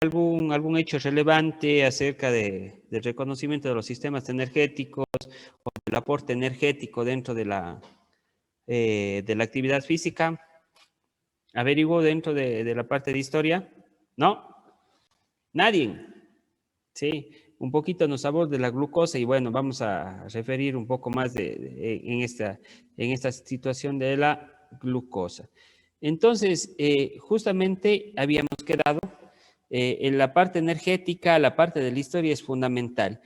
algún hecho relevante acerca del reconocimiento de los sistemas energéticos o del aporte energético dentro de la actividad física? ¿Averiguó dentro de la parte de historia? ¿No? Nadie. Sí, un poquito nos aborda la glucosa y bueno, vamos a referir un poco más en esta situación de la glucosa. Entonces, justamente habíamos quedado en la parte energética, la parte de la historia es fundamental.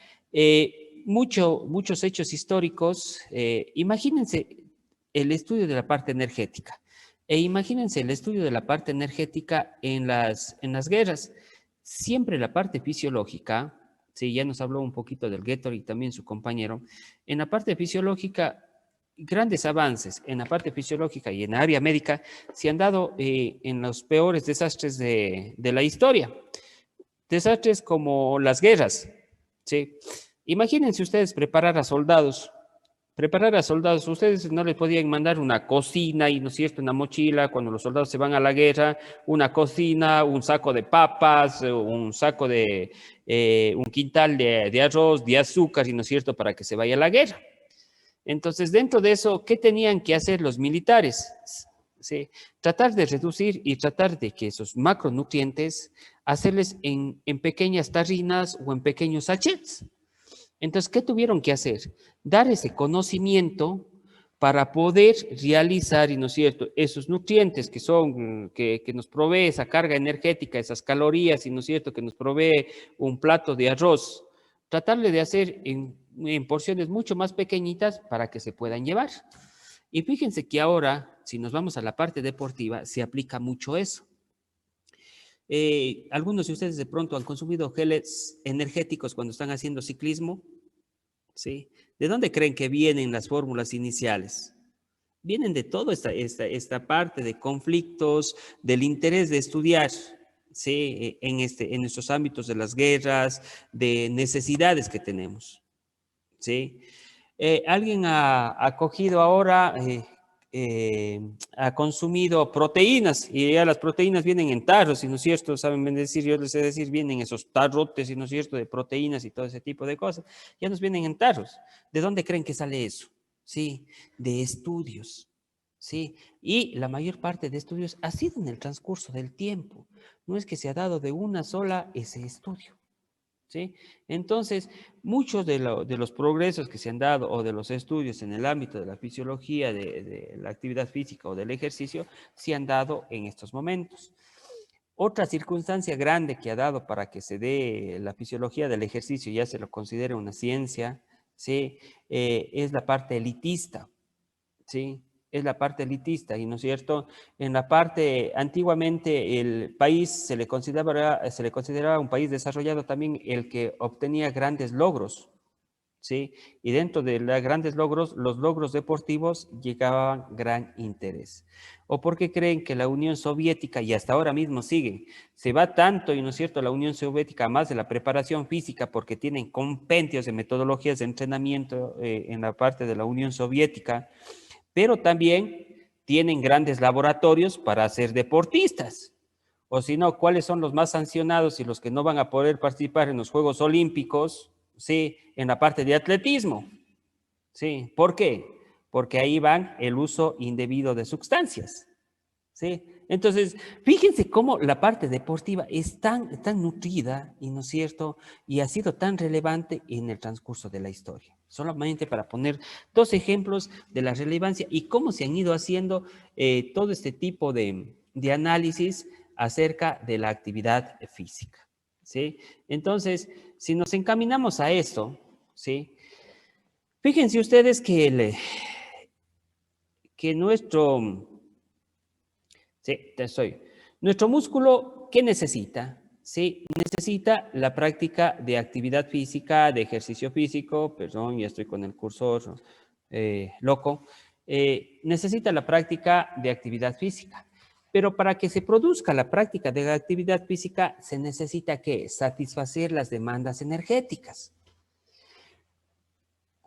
Muchos hechos históricos, imagínense el estudio de la parte energética e imagínense el estudio de la parte energética en las guerras. Siempre la parte fisiológica, sí, ya nos habló un poquito del Gatorade y también su compañero, en la parte fisiológica, grandes avances en la parte fisiológica y en la área médica se han dado en los peores desastres de la historia. Desastres como las guerras, ¿sí? Imagínense ustedes preparar a soldados, ustedes no les podían mandar una cocina y, ¿no es cierto?, una mochila cuando los soldados se van a la guerra, una cocina, un saco de papas, un saco un quintal de arroz, de azúcar, y, ¿no es cierto?, para que se vaya a la guerra. Entonces, dentro de eso, ¿qué tenían que hacer los militares? ¿Sí? Tratar de reducir y tratar de que esos macronutrientes, hacerles en pequeñas tarrinas o en pequeños sachets. Entonces, ¿qué tuvieron que hacer? Dar ese conocimiento para poder realizar, y no es cierto, esos nutrientes que nos provee esa carga energética, esas calorías, y no es cierto, que nos provee un plato de arroz, tratarle de hacer en porciones mucho más pequeñitas para que se puedan llevar. Y fíjense que ahora, si nos vamos a la parte deportiva, se aplica mucho eso. Algunos de ustedes de pronto han consumido geles energéticos cuando están haciendo ciclismo, ¿sí? ¿De dónde creen que vienen las fórmulas iniciales? Vienen de toda esta parte de conflictos, del interés de estudiar, ¿sí?, en estos ámbitos de las guerras, de necesidades que tenemos, ¿sí? Alguien ha cogido ahora, ha consumido proteínas, y ya las proteínas vienen en tarros, ¿y no es cierto? Saben decir, yo les sé decir, vienen esos tarrotes, ¿y no es cierto?, de proteínas y todo ese tipo de cosas, ya nos vienen en tarros. ¿De dónde creen que sale eso? Sí, de estudios, sí, y la mayor parte de estudios ha sido en el transcurso del tiempo, no es que se ha dado de una sola ese estudio. ¿Sí? Entonces, muchos de los progresos que se han dado o de los estudios en el ámbito de la fisiología, de la actividad física o del ejercicio, se han dado en estos momentos. Otra circunstancia grande que ha dado para que se dé la fisiología del ejercicio, ya se lo considere una ciencia, ¿sí?, es la parte elitista, ¿sí? Es la parte elitista, y no es cierto, en la parte, antiguamente el país se le consideraba un país desarrollado también el que obtenía grandes logros, ¿sí? Y dentro de los grandes logros, los logros deportivos llegaban gran interés. ¿O porque creen que la Unión Soviética, y hasta ahora mismo sigue, se va tanto, y no es cierto, la Unión Soviética más de la preparación física, porque tienen compendios de metodologías de entrenamiento en la parte de la Unión Soviética, pero también tienen grandes laboratorios para ser deportistas? O si no, ¿cuáles son los más sancionados y los que no van a poder participar en los Juegos Olímpicos? Sí, en la parte de atletismo. Sí, ¿por qué? Porque ahí van el uso indebido de sustancias. ¿Sí? Entonces, fíjense cómo la parte deportiva es tan nutrida, y no es cierto, y ha sido tan relevante en el transcurso de la historia. Solamente para poner dos ejemplos de la relevancia y cómo se han ido haciendo todo este tipo de análisis acerca de la actividad física, ¿sí? Entonces, si nos encaminamos a esto, ¿sí?, fíjense ustedes que nuestro músculo, ¿qué necesita? Sí, necesita la práctica de actividad física, de ejercicio físico, perdón, ya estoy con el cursor loco, necesita la práctica de actividad física. Pero para que se produzca la práctica de la actividad física, se necesita que satisfacer las demandas energéticas.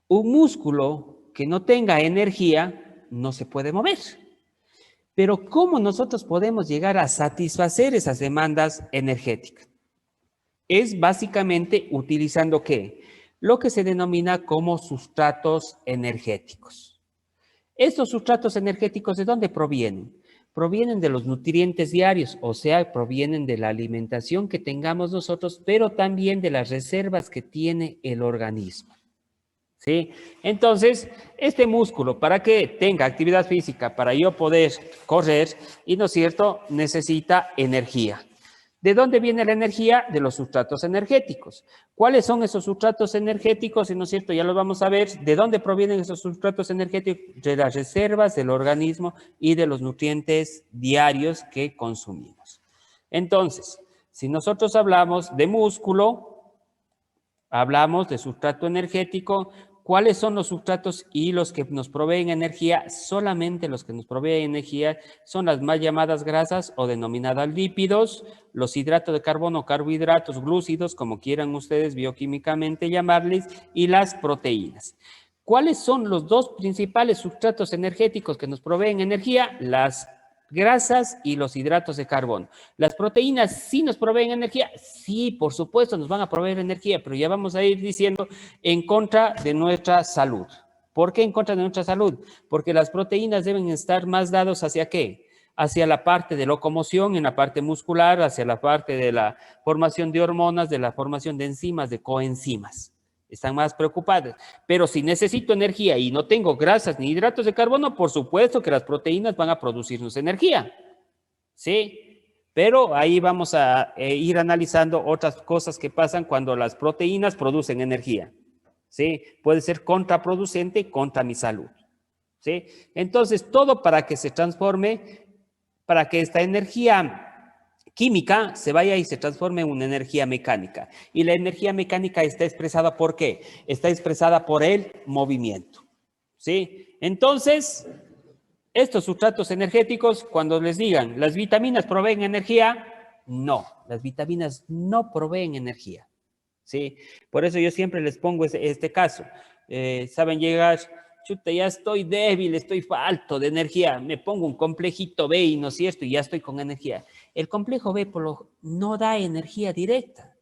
Un músculo que no tenga energía no se puede mover. Pero ¿cómo nosotros podemos llegar a satisfacer esas demandas energéticas? Es básicamente utilizando ¿qué? Lo que se denomina como sustratos energéticos. Estos sustratos energéticos, ¿de dónde provienen? Provienen de los nutrientes diarios, o sea, provienen de la alimentación que tengamos nosotros, pero también de las reservas que tiene el organismo. ¿Sí? Entonces, este músculo, para que tenga actividad física, para yo poder correr, y no es cierto, necesita energía. ¿De dónde viene la energía? De los sustratos energéticos. ¿Cuáles son esos sustratos energéticos? Y no es cierto, ya los vamos a ver. ¿De dónde provienen esos sustratos energéticos? De las reservas del organismo y de los nutrientes diarios que consumimos. Entonces, si nosotros hablamos de músculo, hablamos de sustrato energético. ¿Cuáles son los sustratos y los que nos proveen energía? Solamente los que nos proveen energía son las mal llamadas grasas o denominadas lípidos, los hidratos de carbono, carbohidratos, glúcidos, como quieran ustedes bioquímicamente llamarles, y las proteínas. ¿Cuáles son los dos principales sustratos energéticos que nos proveen energía? Las grasas y los hidratos de carbono. ¿Las proteínas sí nos proveen energía? Sí, por supuesto, nos van a proveer energía, pero ya vamos a ir diciendo en contra de nuestra salud. ¿Por qué en contra de nuestra salud? Porque las proteínas deben estar más dados hacia ¿qué? Hacia la parte de locomoción, en la parte muscular, hacia la parte de la formación de hormonas, de la formación de enzimas, de coenzimas. Están más preocupadas. Pero si necesito energía y no tengo grasas ni hidratos de carbono, por supuesto que las proteínas van a producirnos energía. ¿Sí? Pero ahí vamos a ir analizando otras cosas que pasan cuando las proteínas producen energía. ¿Sí? Puede ser contraproducente contra mi salud. ¿Sí? Entonces, todo para que se transforme, para que esta energía química se vaya y se transforme en una energía mecánica. Y la energía mecánica está expresada ¿por qué? Está expresada por el movimiento. ¿Sí? Entonces, estos sustratos energéticos, cuando les digan, ¿las vitaminas proveen energía? No, las vitaminas no proveen energía. ¿Sí? Por eso yo siempre les pongo este caso. Saben llegar, chuta, ya estoy débil, estoy falto de energía, me pongo un complejito B y no es cierto, y ya estoy con energía. El complejo B no da energía directa.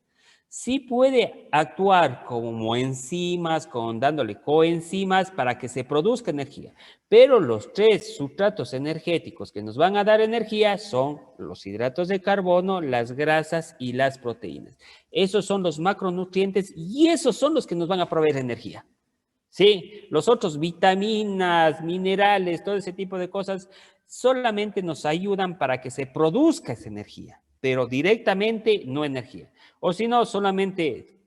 Sí puede actuar como enzimas, dándole coenzimas para que se produzca energía, pero los tres sustratos energéticos que nos van a dar energía son los hidratos de carbono, las grasas y las proteínas. Esos son los macronutrientes y esos son los que nos van a proveer energía. Sí, los otros vitaminas, minerales, todo ese tipo de cosas solamente nos ayudan para que se produzca esa energía, pero directamente no energía. O si no, solamente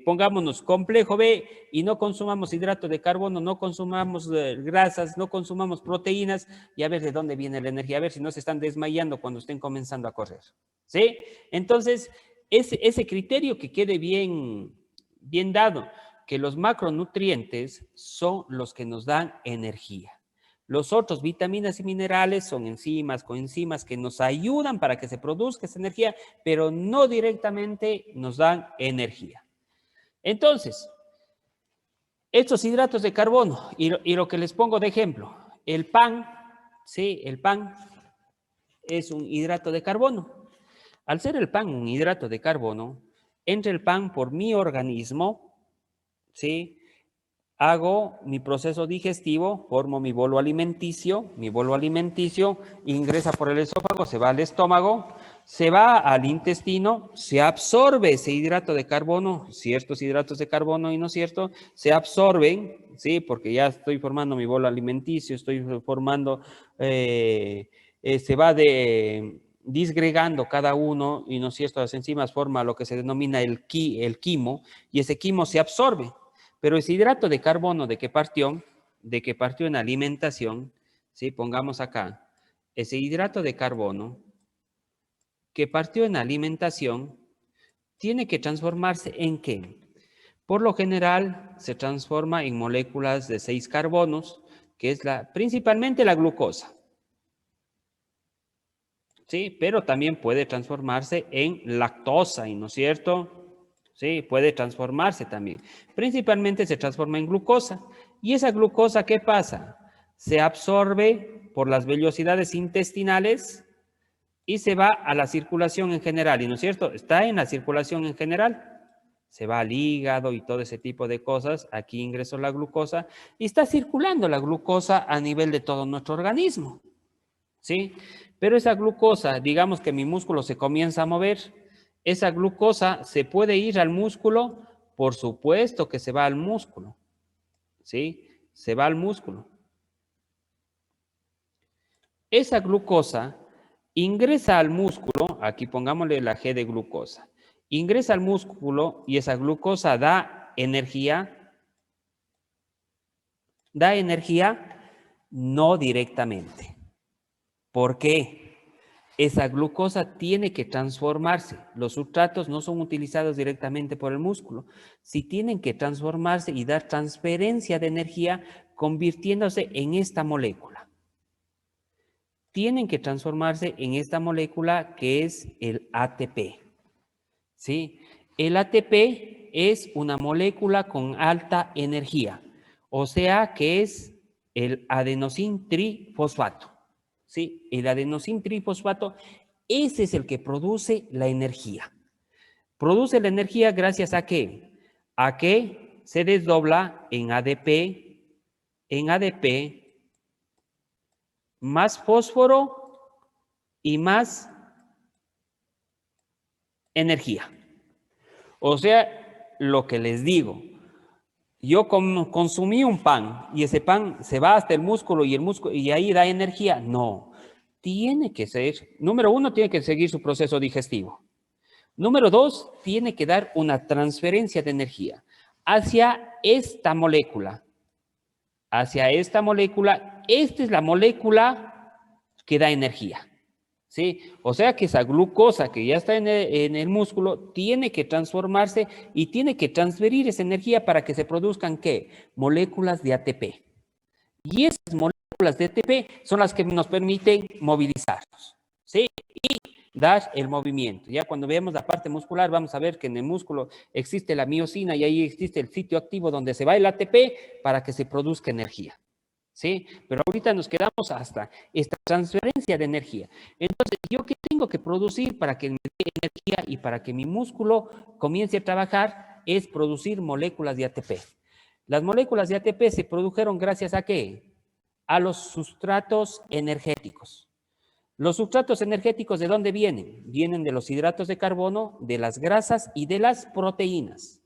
pongámonos complejo B y no consumamos hidrato de carbono, no consumamos grasas, no consumamos proteínas y a ver de dónde viene la energía, a ver si no se están desmayando cuando estén comenzando a correr. ¿Sí? Entonces, ese criterio que quede bien dado, que los macronutrientes son los que nos dan energía. Los otros, vitaminas y minerales, son enzimas, coenzimas que nos ayudan para que se produzca esa energía, pero no directamente nos dan energía. Entonces, estos hidratos de carbono, y lo que les pongo de ejemplo, el pan, sí, el pan es un hidrato de carbono. Al ser el pan un hidrato de carbono, entra el pan por mi organismo, ¿sí? Hago mi proceso digestivo, formo mi bolo alimenticio ingresa por el esófago, se va al estómago, se va al intestino, se absorbe ese hidrato de carbono, ciertos hidratos de carbono y no cierto, se absorben, ¿sí? Porque ya estoy formando mi bolo alimenticio, estoy formando, se va disgregando cada uno y no cierto, las enzimas forma lo que se denomina el quimo y ese quimo se absorbe. Pero ese hidrato de carbono de que partió en alimentación, ¿sí? Pongamos acá, ese hidrato de carbono que partió en alimentación, tiene que transformarse ¿en qué? Por lo general, se transforma en moléculas de 6 carbonos, que es principalmente la glucosa. ¿Sí? Pero también puede transformarse en lactosa, ¿no es cierto? Sí, puede transformarse también. Principalmente se transforma en glucosa. ¿Y esa glucosa qué pasa? Se absorbe por las vellosidades intestinales, y se va a la circulación en general, ¿y no es cierto? Está en la circulación en general. Se va al hígado y todo ese tipo de cosas. Aquí ingresó la glucosa y está circulando la glucosa a nivel de todo nuestro organismo, ¿sí? Pero esa glucosa, digamos que mi músculo se comienza a mover, esa glucosa se puede ir al músculo, por supuesto que se va al músculo, ¿sí? Se va al músculo. Esa glucosa ingresa al músculo, aquí pongámosle la G de glucosa, ingresa al músculo y esa glucosa da energía no directamente. ¿Por qué? Esa glucosa tiene que transformarse. Los sustratos no son utilizados directamente por el músculo. Sí tienen que transformarse y dar transferencia de energía convirtiéndose en esta molécula. Tienen que transformarse en esta molécula que es el ATP. ¿Sí? El ATP es una molécula con alta energía, o sea que es el adenosín trifosfato. ¿Sí? El adenosín trifosfato, ese es el que produce la energía. Produce la energía gracias a qué? A que se desdobla en ADP más fósforo y más energía. O sea, lo que les digo, yo consumí un pan y ese pan se va hasta el músculo y ahí da energía. No, tiene que ser, número uno, tiene que seguir su proceso digestivo. Número dos, tiene que dar una transferencia de energía hacia esta molécula. Hacia esta molécula, esta es la molécula que da energía. ¿Sí? O sea que esa glucosa que ya está en el músculo tiene que transformarse y tiene que transferir esa energía para que se produzcan, ¿qué? Moléculas de ATP. Y esas moléculas de ATP son las que nos permiten movilizarnos, ¿sí? Y dar el movimiento. Ya cuando veamos la parte muscular vamos a ver que en el músculo existe la miosina y ahí existe el sitio activo donde se va el ATP para que se produzca energía. ¿Sí? Pero ahorita nos quedamos hasta esta transferencia de energía. Entonces, ¿yo qué tengo que producir para que me dé energía y para que mi músculo comience a trabajar? Es producir moléculas de ATP. Las moléculas de ATP se produjeron gracias a ¿qué? A los sustratos energéticos. Los sustratos energéticos, ¿de dónde vienen? Vienen de los hidratos de carbono, de las grasas y de las proteínas.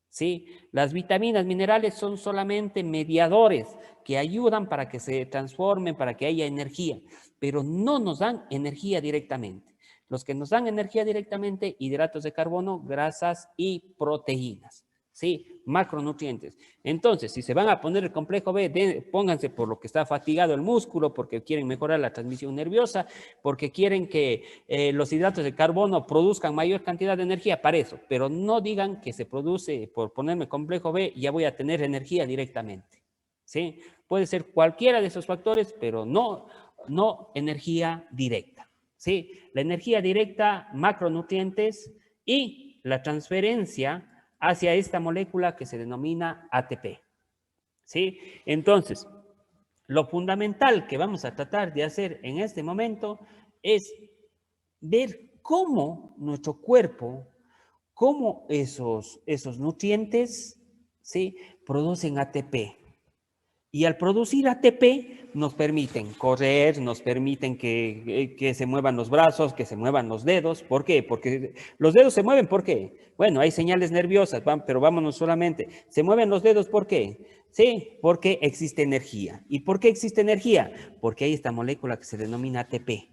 ¿Sí? Las vitaminas, minerales son solamente mediadores que ayudan para que se transformen, para que haya energía, pero no nos dan energía directamente. Los que nos dan energía directamente, hidratos de carbono, grasas y proteínas. ¿Sí? Macronutrientes. Entonces, si se van a poner el complejo B, pónganse por lo que está fatigado el músculo, porque quieren mejorar la transmisión nerviosa, porque quieren que los hidratos de carbono produzcan mayor cantidad de energía, para eso. Pero no digan que se produce, por ponerme complejo B, ya voy a tener energía directamente. ¿Sí? Puede ser cualquiera de esos factores, pero no energía directa. ¿Sí? La energía directa, macronutrientes y la transferencia hacia esta molécula que se denomina ATP. ¿Sí? Entonces, lo fundamental que vamos a tratar de hacer en este momento es ver cómo nuestro cuerpo, cómo esos nutrientes, ¿sí? Producen ATP. Y al producir ATP nos permiten correr, nos permiten que se muevan los brazos, que se muevan los dedos. ¿Por qué? Porque los dedos se mueven, ¿por qué? Bueno, hay señales nerviosas, pero vámonos solamente. ¿Se mueven los dedos por qué? Sí, porque existe energía. ¿Y por qué existe energía? Porque hay esta molécula que se denomina ATP.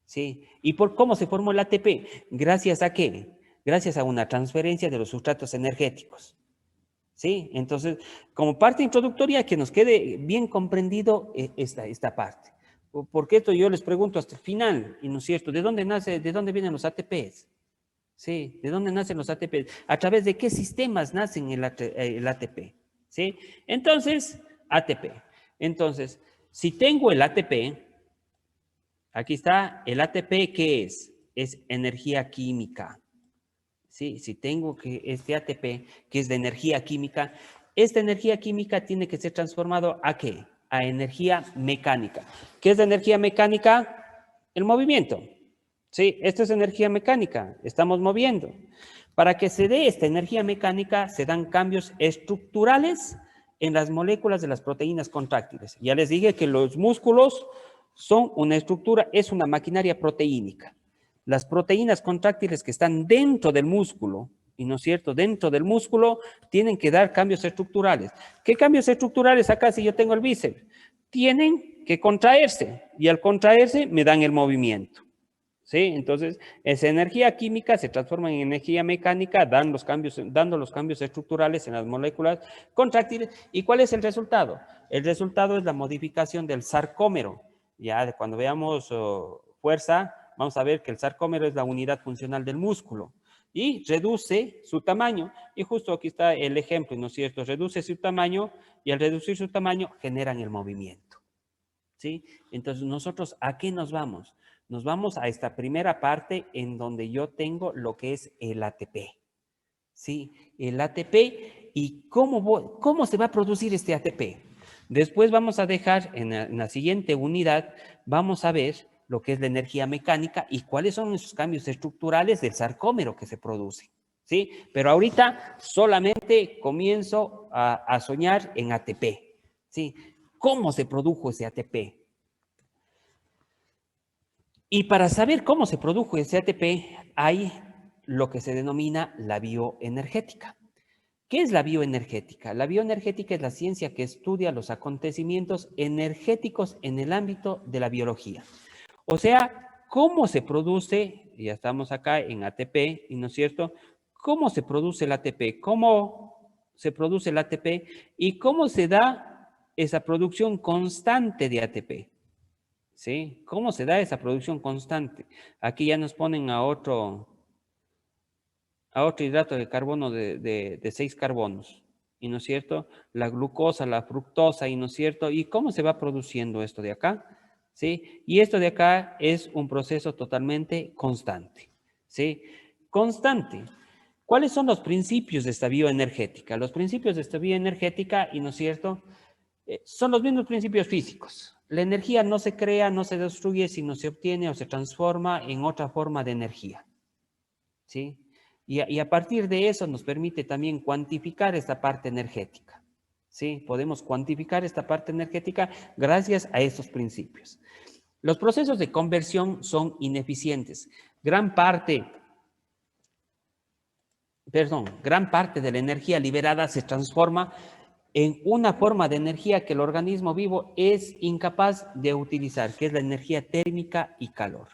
¿Sí? ¿Y por cómo se formó el ATP? ¿Gracias a qué? Gracias a una transferencia de los sustratos energéticos. ¿Sí? Entonces, como parte introductoria, que nos quede bien comprendido esta parte. Porque esto yo les pregunto hasta el final, y no es cierto, ¿de dónde vienen los ATPs? ¿Sí? ¿De dónde nacen los ATPs? ¿A través de qué sistemas nacen el ATP? ¿Sí? Entonces, ATP. Entonces, si tengo el ATP, aquí está, el ATP, ¿qué es? Es energía química. ¿Sí? Si tengo que este ATP, que es de energía química, esta energía química tiene que ser transformado ¿a qué? A energía mecánica. ¿Qué es la energía mecánica? El movimiento. Sí, esto es energía mecánica, estamos moviendo. Para que se dé esta energía mecánica, se dan cambios estructurales en las moléculas de las proteínas contráctiles. Ya les dije que los músculos son una estructura, es una maquinaria proteínica. Las proteínas contráctiles que están dentro del músculo, y no es cierto, dentro del músculo, tienen que dar cambios estructurales. ¿Qué cambios estructurales acá si yo tengo el bíceps? Tienen que contraerse, y al contraerse me dan el movimiento. ¿Sí? Entonces, esa energía química se transforma en energía mecánica, dando los cambios estructurales en las moléculas contráctiles. ¿Y cuál es el resultado? El resultado es la modificación del sarcómero. Ya cuando veamos fuerza, vamos a ver que el sarcómero es la unidad funcional del músculo y reduce su tamaño. Y justo aquí está el ejemplo, ¿no es cierto? Reduce su tamaño y al reducir su tamaño generan el movimiento. ¿Sí? Entonces, nosotros, ¿a qué nos vamos? Nos vamos a esta primera parte en donde yo tengo lo que es el ATP. ¿Sí? El ATP y cómo se va a producir este ATP. Después vamos a dejar en la siguiente unidad, vamos a ver lo que es la energía mecánica y cuáles son esos cambios estructurales del sarcómero que se produce. ¿Sí? Pero ahorita solamente comienzo a soñar en ATP. ¿Sí? ¿Cómo se produjo ese ATP? Y para saber cómo se produjo ese ATP, hay lo que se denomina la bioenergética. ¿Qué es la bioenergética? La bioenergética es la ciencia que estudia los acontecimientos energéticos en el ámbito de la biología. O sea, cómo se produce, ya estamos acá en ATP, ¿y no es cierto? ¿Cómo se produce el ATP? ¿Cómo se produce el ATP? ¿Y cómo se da esa producción constante de ATP? ¿Sí? ¿Cómo se da esa producción constante? Aquí ya nos ponen a otro hidrato de carbono de 6 carbonos, ¿y no es cierto? La glucosa, la fructosa, ¿y no es cierto? ¿Y cómo se va produciendo esto de acá? ¿Sí? Y esto de acá es un proceso totalmente constante, ¿sí? Constante. ¿Cuáles son los principios de esta bioenergética? Los principios de esta bioenergética, ¿y no es cierto? Son los mismos principios físicos. La energía no se crea, no se destruye, sino se obtiene o se transforma en otra forma de energía. ¿Sí? Y a partir de eso nos permite también cuantificar esta parte energética. ¿Sí? Podemos cuantificar esta parte energética gracias a estos principios. Los procesos de conversión son ineficientes. Gran parte de la energía liberada se transforma en una forma de energía que el organismo vivo es incapaz de utilizar, que es la energía térmica y calor.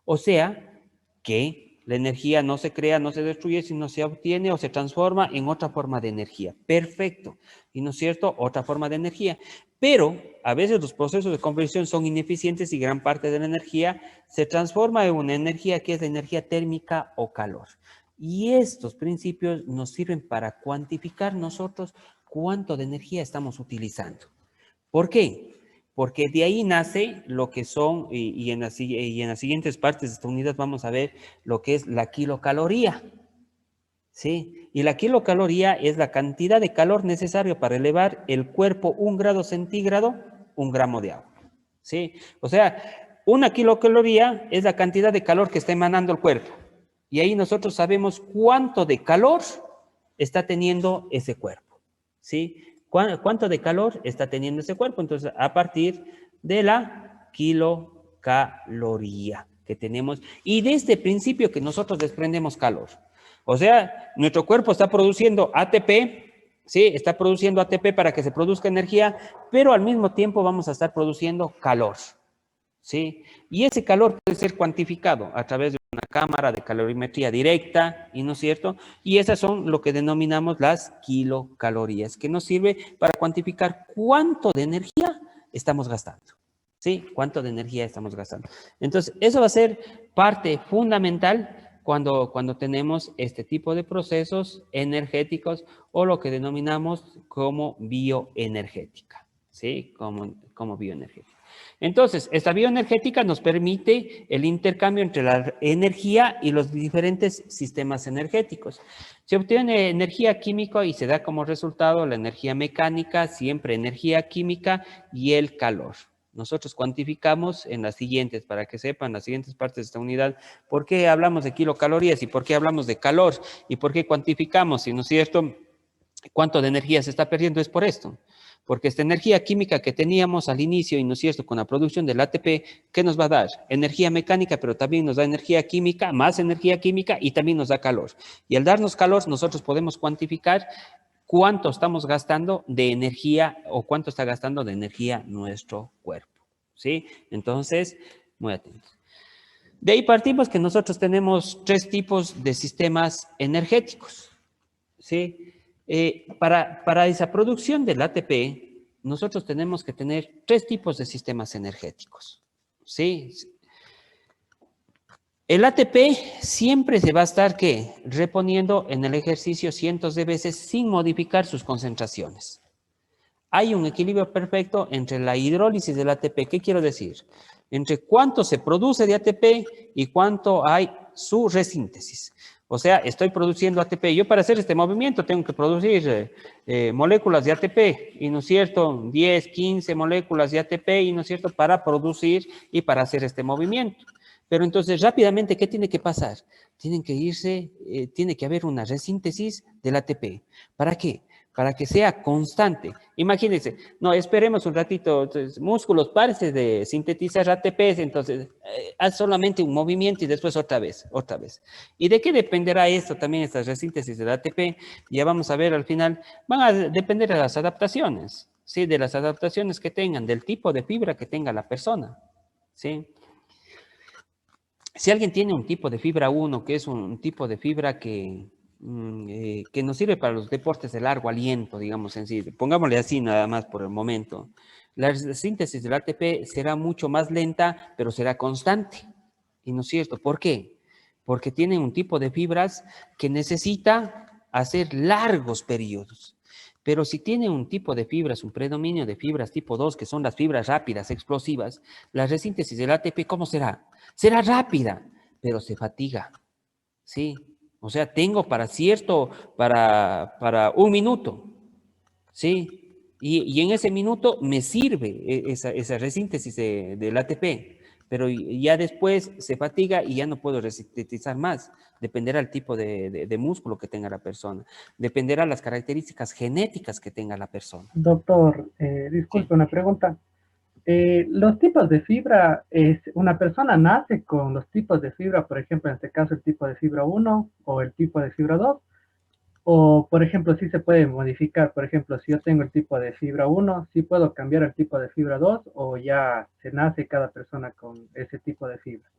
O sea, que la energía no se crea, no se destruye, sino se obtiene o se transforma en otra forma de energía. Perfecto. ¿Y no es cierto? Otra forma de energía. Pero a veces los procesos de conversión son ineficientes y gran parte de la energía se transforma en una energía que es la energía térmica o calor. Y estos principios nos sirven para cuantificar nosotros cuánto de energía estamos utilizando. ¿Por qué? Porque de ahí nace lo que son, y en las siguientes partes de esta unidad vamos a ver lo que es la kilocaloría. ¿Sí? Y la kilocaloría es la cantidad de calor necesario para elevar el cuerpo 1 grado centígrado, 1 gramo de agua. ¿Sí? O sea, una kilocaloría es la cantidad de calor que está emanando el cuerpo. Y ahí nosotros sabemos cuánto de calor está teniendo ese cuerpo. ¿Sí? ¿Cuánto de calor está teniendo ese cuerpo? Entonces, a partir de la kilocaloría que tenemos y de este principio que nosotros desprendemos calor. O sea, nuestro cuerpo está produciendo ATP, ¿sí? Está produciendo ATP para que se produzca energía, pero al mismo tiempo vamos a estar produciendo calor, ¿sí? Y ese calor puede ser cuantificado a través de una cámara de calorimetría directa, ¿y no es cierto? Y esas son lo que denominamos las kilocalorías, que nos sirve para cuantificar cuánto de energía estamos gastando. ¿Sí? ¿Cuánto de energía estamos gastando? Entonces, eso va a ser parte fundamental cuando tenemos este tipo de procesos energéticos o lo que denominamos como bioenergética, ¿sí? Como bioenergética. Entonces, esta bioenergética nos permite el intercambio entre la energía y los diferentes sistemas energéticos. Se obtiene energía química y se da como resultado la energía mecánica, siempre energía química y el calor. Nosotros cuantificamos en las siguientes, para que sepan las siguientes partes de esta unidad, por qué hablamos de kilocalorías y por qué hablamos de calor y por qué cuantificamos, ¿no es cierto?, cuánto de energía se está perdiendo. Es por esto, porque esta energía química que teníamos al inicio, y no es cierto, con la producción del ATP, ¿qué nos va a dar? Energía mecánica, pero también nos da energía química, más energía química y también nos da calor. Y al darnos calor, nosotros podemos cuantificar cuánto estamos gastando de energía o cuánto está gastando de energía nuestro cuerpo, ¿sí? Entonces, muy atentos. De ahí partimos que nosotros tenemos 3 tipos de sistemas energéticos, ¿sí? Para esa producción del ATP, nosotros tenemos que tener 3 tipos de sistemas energéticos, ¿sí? El ATP siempre se va a estar, ¿qué?, reponiendo en el ejercicio cientos de veces sin modificar sus concentraciones. Hay un equilibrio perfecto entre la hidrólisis del ATP. ¿Qué quiero decir? Entre cuánto se produce de ATP y cuánto hay su resíntesis. O sea, estoy produciendo ATP. Yo para hacer este movimiento tengo que producir moléculas de ATP, y no es cierto, 10, 15 moléculas de ATP, y no es cierto, para producir y para hacer este movimiento. Pero entonces rápidamente, ¿qué tiene que pasar? Tiene que haber una resíntesis del ATP. ¿Para qué? Para que sea constante. Imagínense, no, esperemos un ratito, entonces, músculos, párese de sintetizar ATP, entonces haz solamente un movimiento y después otra vez, otra vez. ¿Y de qué dependerá esto también, esta resíntesis del ATP? Ya vamos a ver al final, van a depender de las adaptaciones, ¿sí? De las adaptaciones que tengan, del tipo de fibra que tenga la persona, ¿sí? Si alguien tiene un tipo de fibra 1, que es un tipo de fibra que nos sirve para los deportes de largo aliento, digamos en sí, pongámosle así nada más por el momento, la síntesis del ATP será mucho más lenta, pero será constante. ¿Y no es cierto? ¿Por qué? Porque tiene un tipo de fibras que necesita hacer largos periodos. Pero si tiene un tipo de fibras, un predominio de fibras tipo 2, que son las fibras rápidas, explosivas, la resíntesis del ATP, ¿cómo será? Será rápida, pero se fatiga, ¿sí? O sea, tengo para un minuto, ¿sí? Y en ese minuto me sirve esa resíntesis del ATP, pero ya después se fatiga y ya no puedo resintetizar más. Dependerá del tipo de músculo que tenga la persona, dependerá las características genéticas que tenga la persona. Doctor, Sí. disculpe una pregunta. Los tipos de fibra, ¿una persona nace con los tipos de fibra, por ejemplo, en este caso el tipo de fibra 1 o el tipo de fibra 2? O, por ejemplo, sí se puede modificar, por ejemplo, si yo tengo el tipo de fibra 1, ¿sí puedo cambiar el tipo de fibra 2 o ya se nace cada persona con ese tipo de fibra?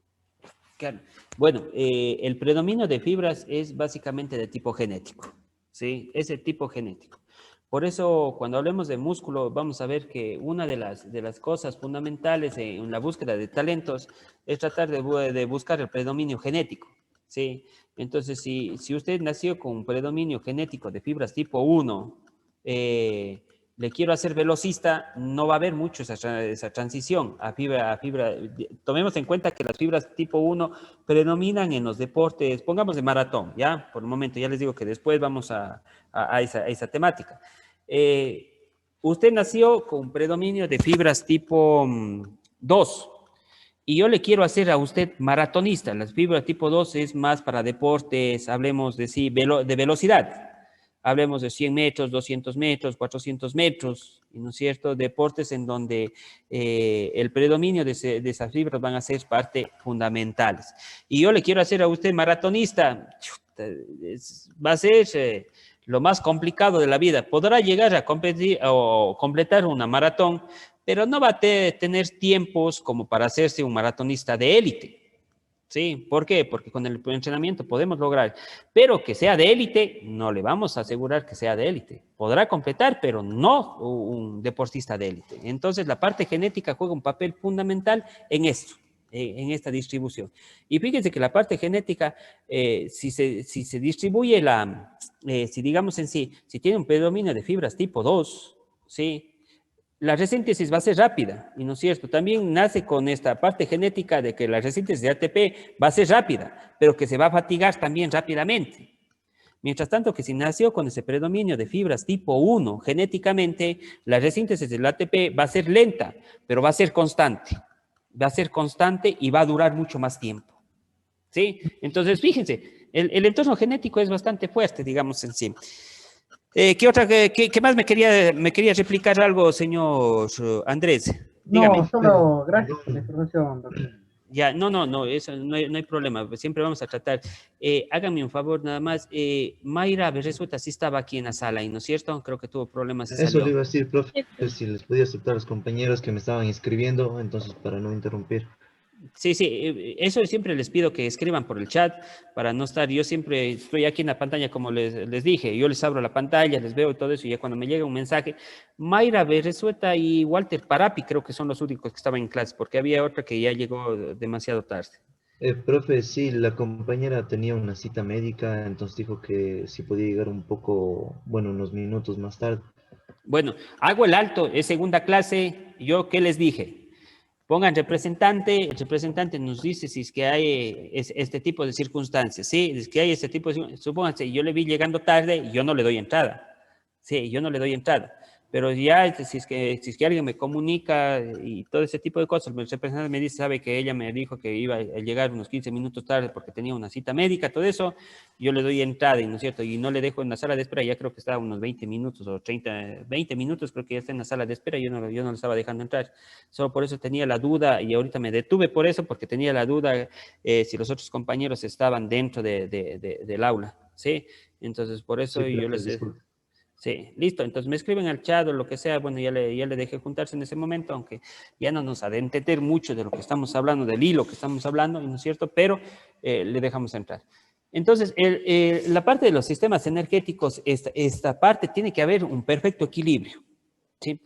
Claro. Bueno, el predominio de fibras es básicamente de tipo genético, ¿sí? Es de tipo genético. Por eso, cuando hablemos de músculo, vamos a ver que una de las cosas fundamentales en la búsqueda de talentos es tratar de buscar el predominio genético, ¿sí? Entonces, si usted nació con un predominio genético de fibras tipo 1, le quiero hacer velocista, no va a haber mucho esa transición a fibra. Tomemos en cuenta que las fibras tipo 1 predominan en los deportes, pongamos de maratón, ¿ya? Por un momento, ya les digo que después vamos a esa temática. Usted nació con predominio de fibras tipo 2 y yo le quiero hacer a usted maratonista. Las fibras tipo 2 es más para deportes, hablemos de, sí, de velocidad. Hablemos de 100 metros, 200 metros, 400 metros, ¿no es cierto? Deportes en donde el predominio de esas fibras van a ser parte fundamentales. Y yo le quiero hacer a usted maratonista, va a ser lo más complicado de la vida. Podrá llegar a competir o completar una maratón, pero no va a tener tiempos como para hacerse un maratonista de élite. ¿Sí? ¿Por qué? Porque con el entrenamiento podemos lograr, pero que sea de élite, no le vamos a asegurar que sea de élite. Podrá completar, pero no un deportista de élite. Entonces, la parte genética juega un papel fundamental en esto, en esta distribución. Y fíjense que la parte genética, si se distribuye si digamos en sí, si tiene un predominio de fibras tipo 2, ¿sí? La resíntesis va a ser rápida, y no es cierto, también nace con esta parte genética de que la resíntesis de ATP va a ser rápida, pero que se va a fatigar también rápidamente. Mientras tanto que si nació con ese predominio de fibras tipo 1, genéticamente, la resíntesis del ATP va a ser lenta, pero va a ser constante. Va a ser constante y va a durar mucho más tiempo. ¿Sí? Entonces, fíjense, el entorno genético es bastante fuerte, digamos, en sí. ¿Qué más me quería replicar algo, señor Andrés? No, Dígame. solo gracias por la información, doctor. Ya, no, eso no hay problema, pues siempre vamos a tratar. Háganme un favor nada más. Mayra Beresueta sí estaba aquí en la sala, ¿y no es cierto? Creo que tuvo problemas y Eso le salió. iba a decir, profe, si les podía aceptar a los compañeros que me estaban inscribiendo, entonces para no interrumpir. Sí, eso siempre les pido que escriban por el chat para no estar, yo siempre estoy aquí en la pantalla como les dije, yo les abro la pantalla, les veo y todo eso y ya cuando me llega un mensaje, Mayra Beresueta y Walter Parapi creo que son los únicos que estaban en clase porque había otra que ya llegó demasiado tarde. Profe, sí, la compañera tenía una cita médica, entonces dijo que si podía llegar un poco, bueno, unos minutos más tarde. Bueno, hago el alto, es segunda clase, yo qué les dije, pongan representante, el representante nos dice si es que hay este tipo de circunstancias, ¿sí? Si es que hay este tipo de, supónganse, yo le vi llegando tarde y yo no le doy entrada, sí, yo no le doy entrada, pero ya si es que alguien me comunica y todo ese tipo de cosas, el representante me dice, sabe que ella me dijo que iba a llegar unos 15 minutos tarde porque tenía una cita médica, todo eso, yo le doy entrada, ¿no es cierto? Y no le dejo en la sala de espera, ya creo que estaba unos 20 minutos o 30, 20 minutos, creo que ya está en la sala de espera, yo no le estaba dejando entrar. Solo por eso tenía la duda y ahorita me detuve por eso, porque tenía la duda si los otros compañeros estaban dentro del aula, ¿sí? Entonces, por Sí, eso yo profe, les... disculpe. Sí, listo. Entonces me escriben al chat o lo que sea. Bueno, ya le dejé juntarse en ese momento, aunque ya no nos ha de entender mucho de lo que estamos hablando, del hilo que estamos hablando, ¿no es cierto? Pero le dejamos entrar. Entonces, la parte de los sistemas energéticos, esta parte tiene que haber un perfecto equilibrio, ¿sí?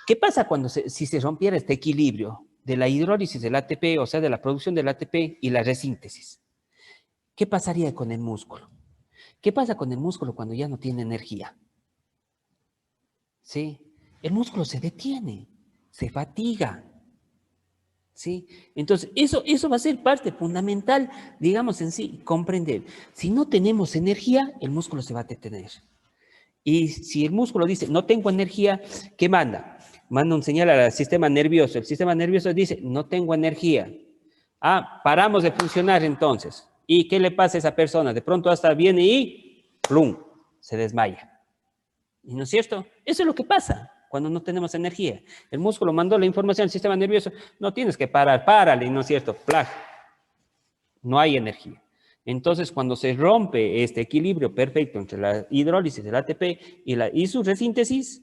¿Qué pasa si se rompiera este equilibrio de la hidrólisis del ATP, o sea, de la producción del ATP y la resíntesis? ¿Qué pasaría con el músculo? ¿Qué pasa con el músculo cuando ya no tiene energía? ¿Sí? El músculo se detiene, se fatiga, ¿sí? Entonces, eso va a ser parte fundamental, digamos en sí, comprender. Si no tenemos energía, el músculo se va a detener. Y si el músculo dice, no tengo energía, ¿qué manda? Manda un señal al sistema nervioso. El sistema nervioso dice, no tengo energía. Ah, paramos de funcionar entonces. ¿Y qué le pasa a esa persona? De pronto hasta viene y ¡plum! Se desmaya. ¿Y no es cierto? Eso es lo que pasa cuando no tenemos energía. El músculo mandó la información al sistema nervioso, no tienes que parar, párale, ¿no es cierto? ¡Plag! No hay energía. Entonces, cuando se rompe este equilibrio perfecto entre la hidrólisis del ATP y su resíntesis,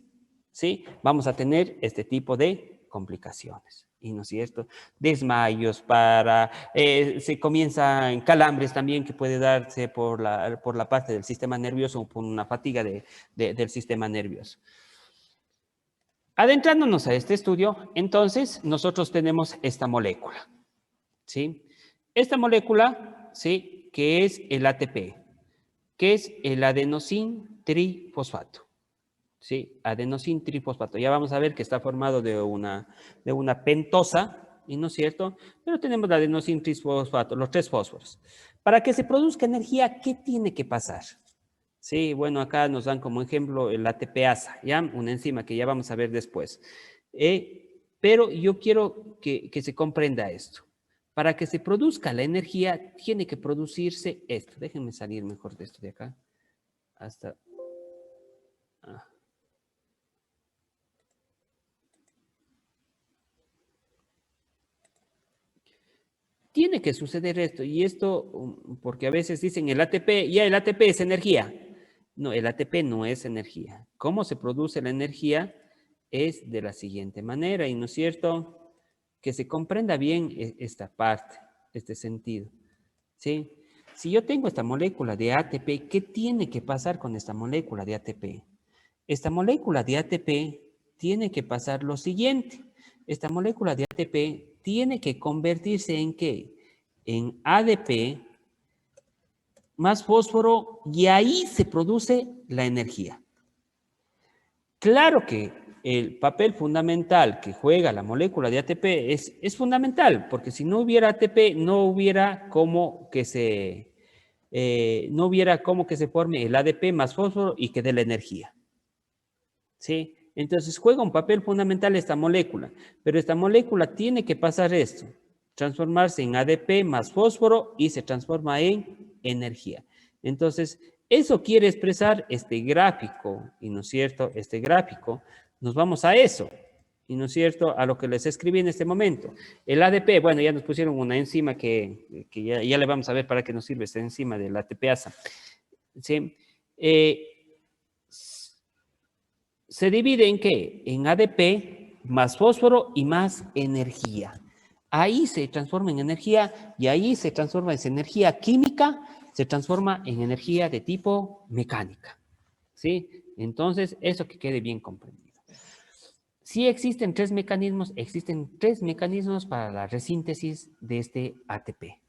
¿sí? Vamos a tener este tipo de complicaciones. ¿Y no es cierto? Desmayos se comienzan calambres también que puede darse por la parte del sistema nervioso o por una fatiga del sistema nervioso. Adentrándonos a este estudio, entonces nosotros tenemos esta molécula, ¿sí? Esta molécula, ¿sí? Que es el ATP, que es el adenosín trifosfato. ¿Sí? Adenosín trifosfato. Ya vamos a ver que está formado de una pentosa, ¿y no es cierto? Pero tenemos la adenosín trifosfato, los tres fósforos. Para que se produzca energía, ¿qué tiene que pasar? Sí, bueno, acá nos dan como ejemplo el ATPasa, ¿ya? Una enzima que ya vamos a ver después. Pero yo quiero que se comprenda esto. Para que se produzca la energía, tiene que producirse esto. Déjenme salir mejor de esto de acá. Hasta... Ah. Tiene que suceder esto, y esto porque a veces dicen el ATP, ya el ATP es energía. No, el ATP no es energía. ¿Cómo se produce la energía? Es de la siguiente manera, y no es cierto, que se comprenda bien esta parte, este sentido. ¿Sí? Si yo tengo esta molécula de ATP, ¿qué tiene que pasar con esta molécula de ATP? Esta molécula de ATP tiene que pasar lo siguiente. Esta molécula de ATP tiene que convertirse en ¿qué? En ADP más fósforo y ahí se produce la energía. Claro que el papel fundamental que juega la molécula de ATP es fundamental, porque si no hubiera ATP no hubiera cómo que se no hubiera como que se forme el ADP más fósforo y que dé la energía. ¿Sí? Entonces juega un papel fundamental esta molécula, pero esta molécula tiene que pasar esto, transformarse en ADP más fósforo y se transforma en energía. Entonces, eso quiere expresar este gráfico, y no es cierto, este gráfico, nos vamos a eso, y no es cierto, a lo que les escribí en este momento. El ADP, bueno, ya nos pusieron una enzima que ya le vamos a ver para qué nos sirve esta enzima del ATPasa. ¿Sí? Se divide en ¿qué? En ADP más fósforo y más energía. Ahí se transforma en energía y ahí se transforma esa energía química, se transforma en energía de tipo mecánica. ¿Sí? Entonces, eso que quede bien comprendido. Sí existen tres mecanismos para la resíntesis de este ATP.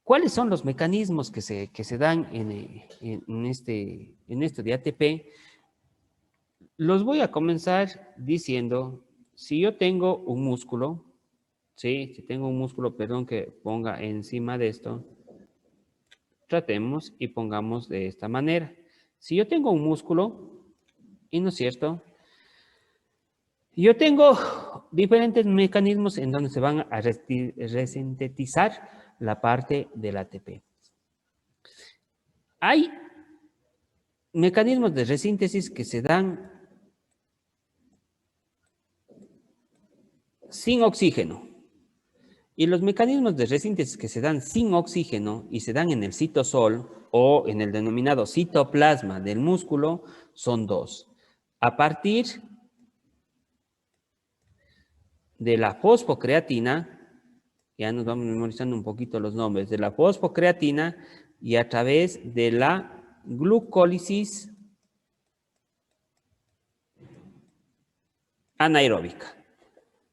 ¿Cuáles son los mecanismos que se dan en esto de ATP? Los voy a comenzar diciendo, si yo tengo un músculo, ¿sí? Si tengo un músculo, perdón, que ponga encima de esto, tratemos y pongamos de esta manera. Si yo tengo un músculo, y no es cierto, yo tengo diferentes mecanismos en donde se van a resintetizar la parte del ATP. Hay mecanismos de resíntesis que se dan sin oxígeno. Y los mecanismos de resíntesis que se dan sin oxígeno y se dan en el citosol o en el denominado citoplasma del músculo son dos. A partir de la fosfocreatina, ya nos vamos memorizando un poquito los nombres, de la fosfocreatina y a través de la glucólisis anaeróbica.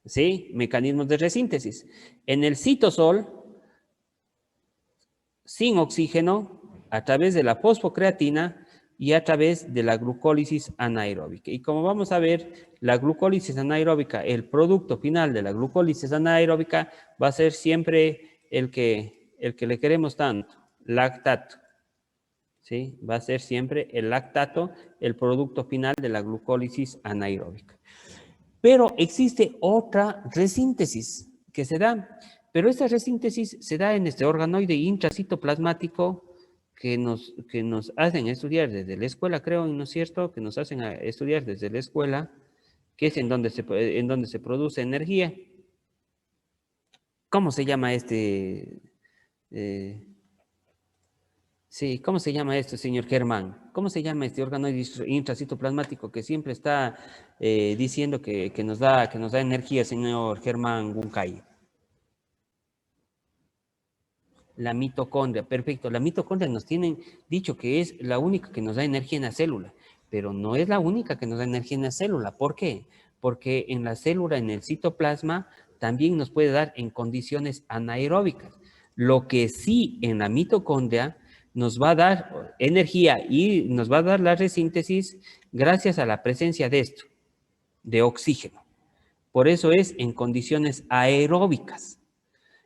¿Sí? Mecanismos de resíntesis. En el citosol, sin oxígeno, a través de la fosfocreatina y a través de la glucólisis anaeróbica. Y como vamos a ver, la glucólisis anaeróbica, el producto final de la glucólisis anaeróbica va a ser siempre el que le queremos tanto, lactato. ¿Sí? Va a ser siempre el lactato, el producto final de la glucólisis anaeróbica. Pero existe otra resíntesis que se da, pero esta resíntesis se da en este organoide intracitoplasmático que nos hacen estudiar desde la escuela, creo, ¿no es cierto? Que nos hacen estudiar desde la escuela, que es en donde se produce energía. ¿Cómo se llama sí, ¿cómo se llama esto, señor Germán? ¿Cómo se llama este organoide intracitoplasmático que siempre está diciendo que nos da energía, señor Germán Guncay? La mitocondria, perfecto. La mitocondria nos tienen dicho que es la única que nos da energía en la célula, pero no es la única que nos da energía en la célula. ¿Por qué? Porque en la célula, en el citoplasma, también nos puede dar en condiciones anaeróbicas. Lo que sí en la mitocondria nos va a dar energía y nos va a dar la resíntesis gracias a la presencia de esto, de oxígeno. Por eso es en condiciones aeróbicas.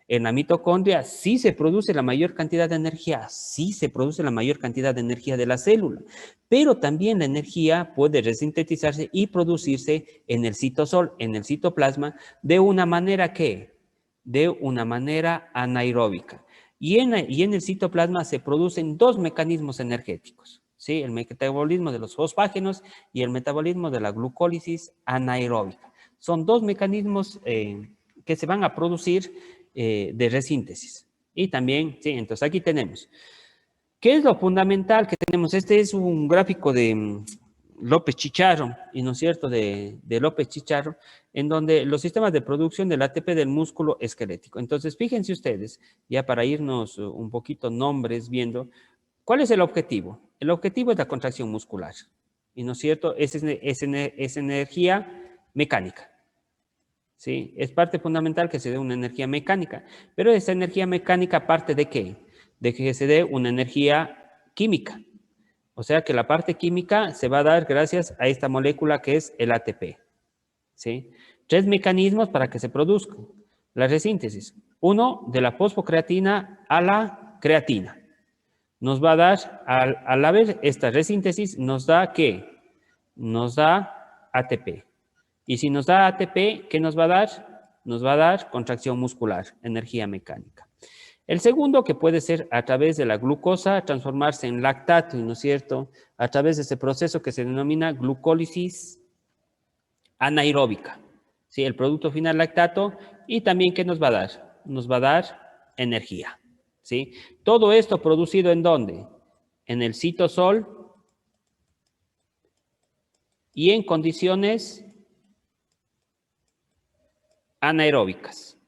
En la mitocondria sí se produce la mayor cantidad de energía, sí se produce la mayor cantidad de energía de la célula, pero también la energía puede resintetizarse y producirse en el citosol, en el citoplasma, de una manera ¿qué? De una manera anaeróbica. Y en el citoplasma se producen dos mecanismos energéticos, ¿sí? El metabolismo de los fosfágenos y el metabolismo de la glucólisis anaeróbica. Son dos mecanismos que se van a producir de resíntesis. Y también, sí, entonces aquí tenemos. ¿Qué es lo fundamental que tenemos? Este es un gráfico de López Chicharro, y no es cierto, de López Chicharro, en donde los sistemas de producción del ATP del músculo esquelético. Entonces, fíjense ustedes, ya para irnos un poquito nombres viendo, ¿cuál es el objetivo? El objetivo es la contracción muscular, y no es cierto, es energía mecánica. ¿Sí? Es parte fundamental que se dé una energía mecánica, pero esa energía mecánica parte de ¿qué? De que se dé una energía química. O sea que la parte química se va a dar gracias a esta molécula que es el ATP. ¿Sí? Tres mecanismos para que se produzca la resíntesis. Uno, de la fosfocreatina a la creatina. nos va a dar, al haber esta resíntesis, nos da ¿qué? Nos da ATP. Y si nos da ATP, ¿qué nos va a dar? Nos va a dar contracción muscular, energía mecánica. El segundo, que puede ser a través de la glucosa, transformarse en lactato, ¿no es cierto? A través de ese proceso que se denomina glucólisis anaeróbica. ¿Sí? El producto final lactato. Y también, ¿qué nos va a dar? Nos va a dar energía. ¿Sí? Todo esto producido ¿en dónde? En el citosol y en condiciones anaeróbicas,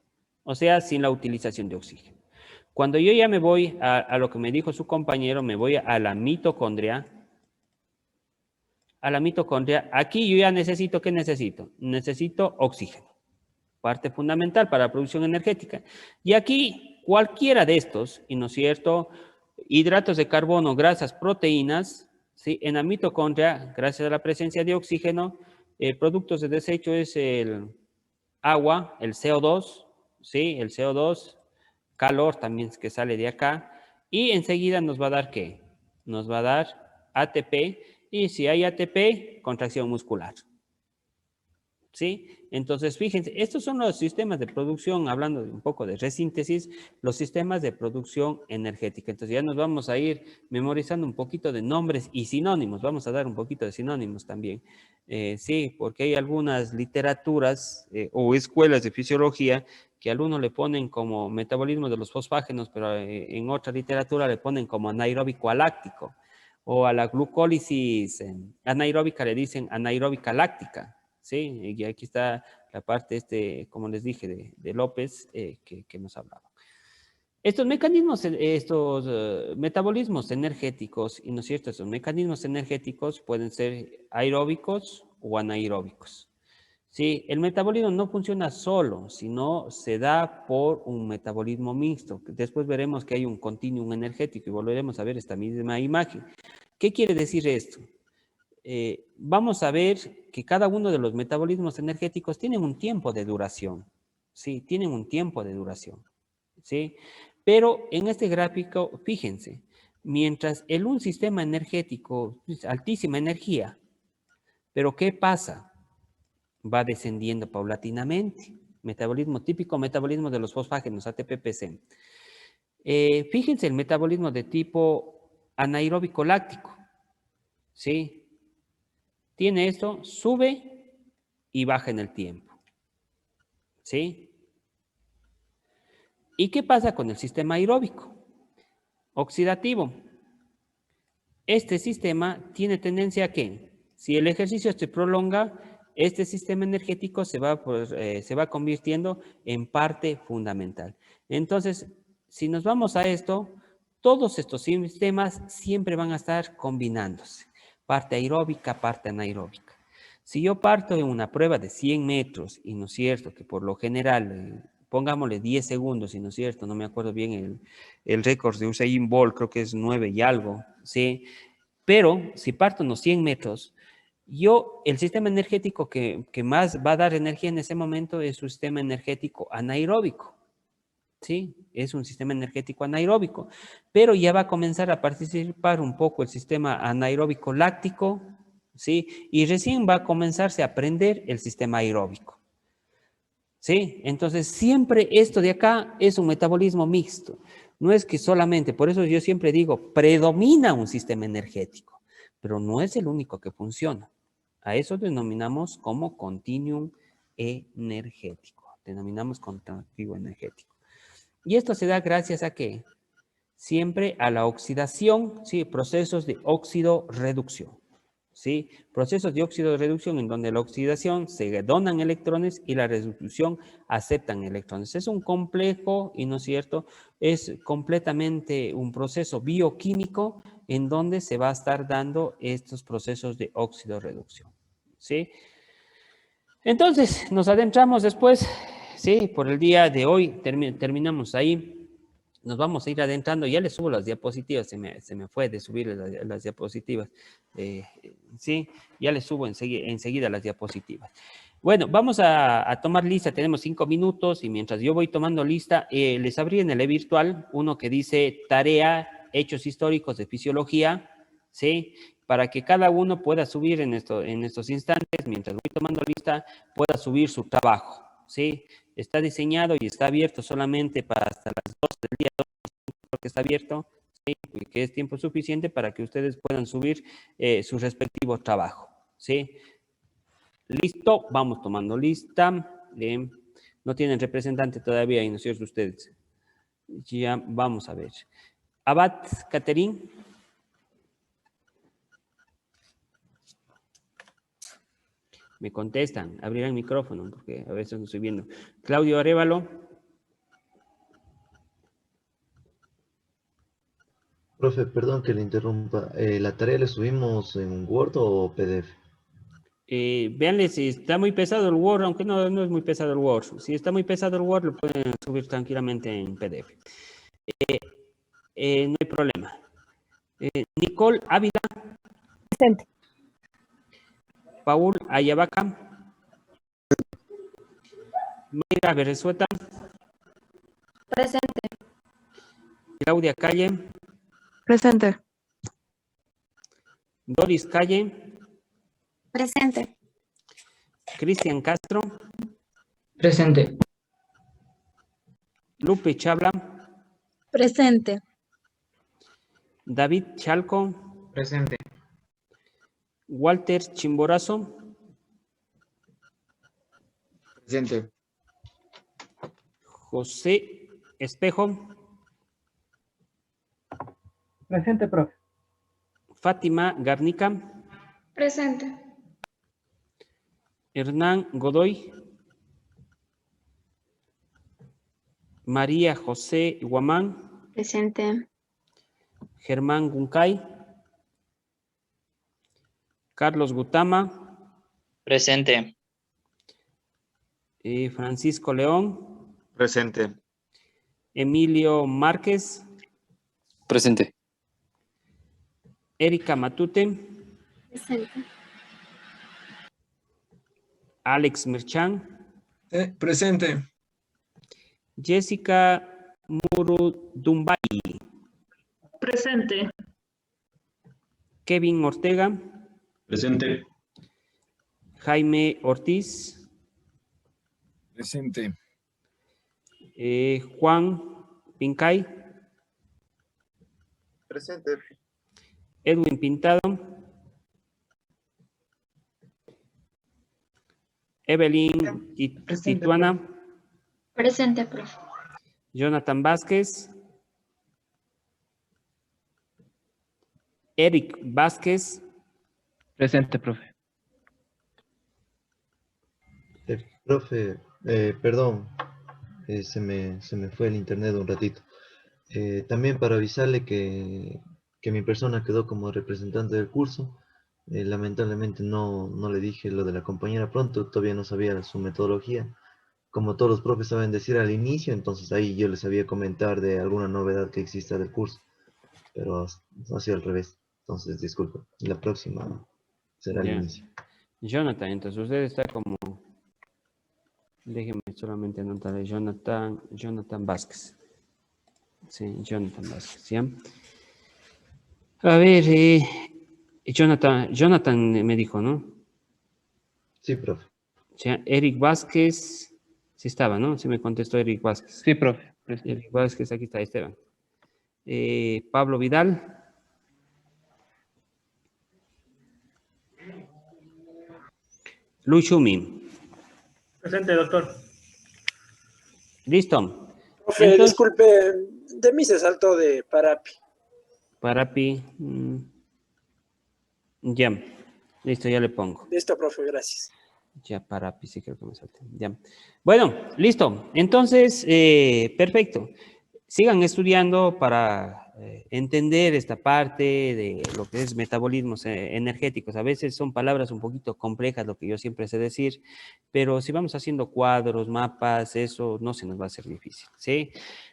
o sea, sin la utilización de oxígeno. Cuando yo ya me voy a lo que me dijo su compañero, me voy a la mitocondria. Aquí yo ya necesito, ¿qué necesito? Necesito oxígeno, parte fundamental para la producción energética. Y aquí, cualquiera de estos, y no es cierto, hidratos de carbono, grasas, proteínas, ¿sí? En la mitocondria, gracias a la presencia de oxígeno, productos de desecho es el agua, el CO2, ¿sí? El CO2, calor también que sale de acá, y enseguida nos va a dar ¿qué? Nos va a dar ATP, y si hay ATP, contracción muscular. ¿Sí? Entonces, fíjense, estos son los sistemas de producción, hablando un poco de resíntesis, los sistemas de producción energética. Entonces, ya nos vamos a ir memorizando un poquito de nombres y sinónimos, vamos a dar un poquito de sinónimos también. Sí, porque hay algunas literaturas o escuelas de fisiología que al uno le ponen como metabolismo de los fosfágenos, pero en otra literatura le ponen como anaeróbico aláctico, o a la glucólisis anaeróbica le dicen anaeróbica láctica. Sí, y aquí está la parte, como les dije, de López, que nos hablaba. Estos mecanismos, estos metabolismos energéticos, y no es cierto, estos mecanismos energéticos pueden ser aeróbicos o anaeróbicos. Sí, el metabolismo no funciona solo, sino se da por un metabolismo mixto. Después veremos que hay un continuum energético y volveremos a ver esta misma imagen. ¿Qué quiere decir esto? Vamos a ver que cada uno de los metabolismos energéticos tienen un tiempo de duración, ¿sí? Tienen un tiempo de duración, ¿sí? Pero en este gráfico, fíjense, mientras un sistema energético es altísima energía, pero ¿qué pasa? Va descendiendo paulatinamente. Metabolismo típico, metabolismo de los fosfágenos, ATP-PC. Fíjense el metabolismo de tipo anaeróbico láctico, ¿sí? Tiene esto, sube y baja en el tiempo. ¿Sí? ¿Y qué pasa con el sistema aeróbico? Oxidativo. Este sistema tiene tendencia a que, si el ejercicio se prolonga, este sistema energético se va convirtiendo en parte fundamental. Entonces, si nos vamos a esto, todos estos sistemas siempre van a estar combinándose. Parte aeróbica, parte anaeróbica. Si yo parto de una prueba de 100 metros, y no es cierto que por lo general, pongámosle 10 segundos, y no es cierto, no me acuerdo bien el récord de Usain Bolt, creo que es 9 y algo, ¿sí? Pero si parto unos 100 metros, el sistema energético que más va a dar energía en ese momento es su sistema energético anaeróbico. ¿Sí? Es un sistema energético anaeróbico, pero ya va a comenzar a participar un poco el sistema anaeróbico láctico, ¿sí? Y recién va a comenzarse a aprender el sistema aeróbico, ¿sí? Entonces, siempre esto de acá es un metabolismo mixto. No es que solamente, por eso yo siempre digo, predomina un sistema energético, pero no es el único que funciona. A eso denominamos como continuum energético. Denominamos continuum energético. Y esto se da gracias a ¿qué? Siempre a la oxidación, ¿sí? Procesos de óxido-reducción, ¿sí? Procesos de óxido-reducción en donde la oxidación se donan electrones y la reducción aceptan electrones. Es un complejo, y no es cierto, es completamente un proceso bioquímico en donde se va a estar dando estos procesos de óxido-reducción, ¿sí? Entonces, nos adentramos después. Sí, por el día de hoy terminamos ahí. Nos vamos a ir adentrando. Ya les subo las diapositivas. Se me fue de subir las diapositivas. Sí, ya les subo enseguida las diapositivas. Bueno, vamos a tomar lista. Tenemos 5 minutos y mientras yo voy tomando lista, les abrí en el virtual uno que dice tarea hechos históricos de fisiología, ¿sí? Para que cada uno pueda subir en estos instantes, mientras voy tomando lista, pueda subir su trabajo, ¿sí? Está diseñado y está abierto solamente para hasta las 2 del día, porque está abierto, ¿sí? Y que es tiempo suficiente para que ustedes puedan subir su respectivo trabajo, ¿sí? Listo, vamos tomando lista. No tienen representante todavía, ¿no es cierto ustedes? Ya, vamos a ver. Abad, Caterín. Me contestan, abrirán micrófono, porque a veces no estoy viendo. Claudio Arévalo. Profe, perdón que le interrumpa. ¿La tarea la subimos en Word o PDF? Véanle si está muy pesado el Word, aunque no es muy pesado el Word. Si está muy pesado el Word, lo pueden subir tranquilamente en PDF. No hay problema. Nicole Ávila. Presente. Paul Ayabaca. Mayra Berezueta. Presente. Claudia Calle. Presente. Doris Calle. Presente. Cristian Castro. Presente. Lupe Chabla. Presente. David Chalco. Presente. Walter Chimborazo. Presente. José Espejo. Presente, profe. Fátima Garnica. Presente. Hernán Godoy. María José Guamán. Presente. Germán Guncay. Carlos Gutama. Presente. Francisco León. Presente. Emilio Márquez. Presente. Erika Matute. Presente. Alex Merchan. Presente. Jessica Murudumbay. Presente. Kevin Ortega. Presente. Jaime Ortiz. Presente. Juan Pincay. Presente. Edwin Pintado. Evelyn Tituana. Presente, profe. Jonathan Vázquez. Eric Vázquez. Presente, profe. Profe, perdón, se me fue el internet un ratito. También para avisarle que mi persona quedó como representante del curso. Lamentablemente no le dije lo de la compañera pronto, todavía no sabía su metodología. Como todos los profes saben decir al inicio, entonces ahí yo les sabía comentar de alguna novedad que exista del curso. Pero ha sido al revés. Entonces, disculpe. La próxima será al Ya. inicio. Jonathan, entonces usted está como... Déjeme solamente anotarle Jonathan Vázquez. Sí, Jonathan Vázquez, ¿ya? A ver, Jonathan me dijo, ¿no? Sí, profe. Ya, Eric Vázquez, sí estaba, ¿no? Sí me contestó Eric Vázquez. Sí, profe. Presente. Eric Vázquez, aquí está Esteban. Pablo Vidal. Lu Xumi. Presente, doctor. Listo. Profe, Entonces- disculpe, de mí se saltó de Parapi. Parapi. Ya. Listo, ya le pongo. Listo, profe, gracias. Ya Parapi, sí creo que me salté. Ya. Bueno, listo. Entonces, perfecto. Sigan estudiando para entender esta parte de lo que es metabolismos energéticos. A veces son palabras un poquito complejas, lo que yo siempre sé decir, pero si vamos haciendo cuadros, mapas, eso no se nos va a hacer difícil, ¿sí?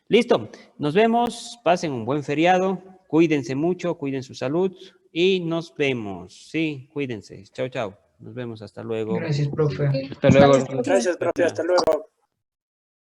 Listo, nos vemos, pasen un buen feriado, cuídense mucho, cuiden su salud y nos vemos, ¿sí? Cuídense, chao, chao, nos vemos, hasta luego. Gracias, profe. Hasta luego. Gracias, profe, hasta luego.